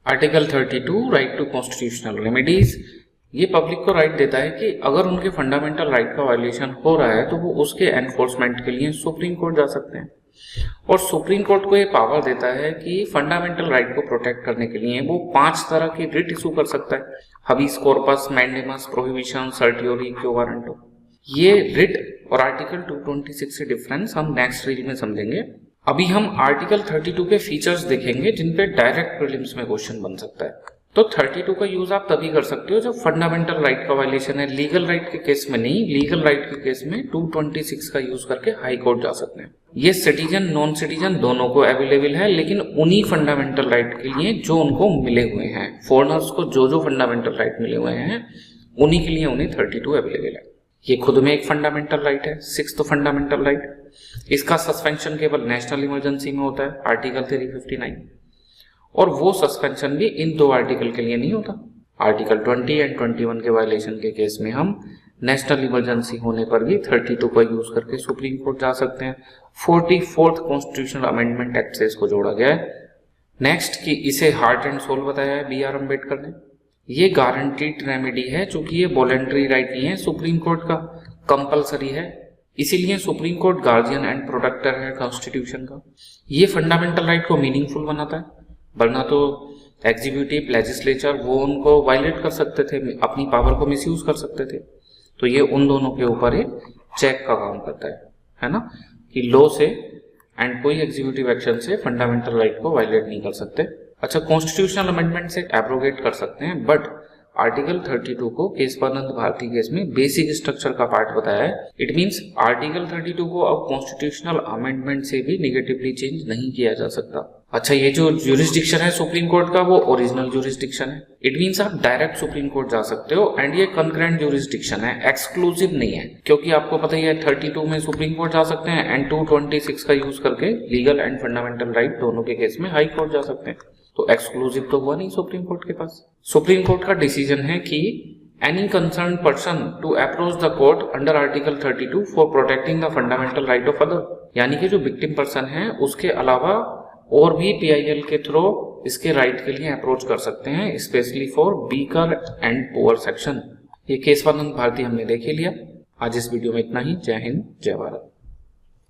Article 32 right to constitutional remedies, ये public को right देता है कि अगर उनके फंडामेंटल राइट का वायलेशन हो रहा है तो वो उसके एनफोर्समेंट के लिए सुप्रीम कोर्ट जा सकते हैं। और सुप्रीम कोर्ट को ये पावर देता है कि फंडामेंटल राइट को प्रोटेक्ट करने के लिए वो 5 तरह की रिट इशू कर सकता है: habeas corpus, mandamus, prohibition, certiorari, quo warranto. ये रिट और आर्टिकल 226 से डिफरेंस हम नेक्स्ट रील में समझेंगे। अभी हम आर्टिकल 32 के फीचर्स देखेंगे जिन पे डायरेक्ट प्रीलिम्स में क्वेश्चन बन सकता है। तो 32 का यूज आप तभी कर सकते हो जब फंडामेंटल राइट का वायलेशन है। लीगल राइट के केस में नहीं, लीगल राइट के केस में 226 का यूज करके हाई कोर्ट जा सकते हैं। ये सिटीजन नॉन सिटीजन दोनों को अवेलेबल है, लेकिन उन्हीं फंडामेंटल राइट के लिए जो उनको मिले हुए हैं। फॉरेनर्स को जो फंडामेंटल राइट मिले हुए हैं उन्हीं के लिए उन्हें 32 अवेलेबल है। ये खुद में एक फंडामेंटल राइट है, 6th फंडामेंटल राइट। इसका सस्पेंशन केवल नेशनल इमरजेंसी में होता है, आर्टिकल 359। और वो सस्पेंशन भी इन 2 आर्टिकल के लिए नहीं होता। आर्टिकल 20 एंड 21 के वायलेशन के केस में हम नेशनल इमरजेंसी होने पर भी 32 का यूज करके सुप्रीम कोर्ट जा सकते हैं। 44th कॉन्स्टिट्यूशनल अमेंडमेंट एक्ट से इसको जोड़ा गया है। नेक्स्ट कि इसे हार्ट एंड सोल बताया है बी आर अम्बेडकर ने। ये गारंटीड रेमेडी है, चूंकि ये वॉलेंट्री राइट नहीं है, सुप्रीम कोर्ट का कंपलसरी है। इसीलिए supreme court guardian and protector है कॉन्स्टिट्यूशन का। ये फंडामेंटल राइट को मीनिंगफुल बनाता है, वरना तो एग्जीक्यूटिव लेजिस्लेचर वो उनको वायलेट कर सकते थे, अपनी पावर को मिसयूज कर सकते थे। तो ये उन दोनों के ऊपर एक चेक का काम करता है ना, कि लॉ से एंड कोई एग्जीक्यूटिव एक्शन से फंडामेंटल राइट को वायलेट नहीं कर सकते। अच्छा, कॉन्स्टिट्यूशनल अमेंडमेंट से एब्रोगेट कर सकते हैं, बट आर्टिकल 32 को केशवानंद भारती केस में बेसिक स्ट्रक्चर का पार्ट बताया है। इट मींस आर्टिकल 32 को अब कॉन्स्टिट्यूशनल अमेंडमेंट से भी निगेटिवली चेंज नहीं किया जा सकता। अच्छा, ये जो ज्यूरिसडिक्शन है सुप्रीम कोर्ट का वो ओरिजिनल ज्यूरिसडिक्शन है। इट मींस आप डायरेक्ट सुप्रीम कोर्ट जा सकते हो एंड ये कंकरेंट ज्यूरिसडिक्शन है, एक्सक्लूसिव नहीं है। क्योंकि आपको पता ही है 32 में सुप्रीम कोर्ट जा सकते हैं एंड 226 का यूज करके लीगल एंड फंडामेंटल राइट दोनों के केस में हाई कोर्ट जा सकते हैं। तो एक्सक्लूसिव तो हुआ नहीं सुप्रीम कोर्ट के पास। सुप्रीम कोर्ट का डिसीजन है कि any concern person to approach the court under article 32 for protecting the fundamental right of other, यानी कि जो विक्टिम पर्सन है उसके अलावा और भी PIL के थ्रू इसके राइट के लिए अप्रोच कर सकते हैं, specially for weaker and poor section. ये केशवानंद भारती हमने देख ही लिया। आज इस वीडियो में इतना ही। जय हिंद, जय भारत।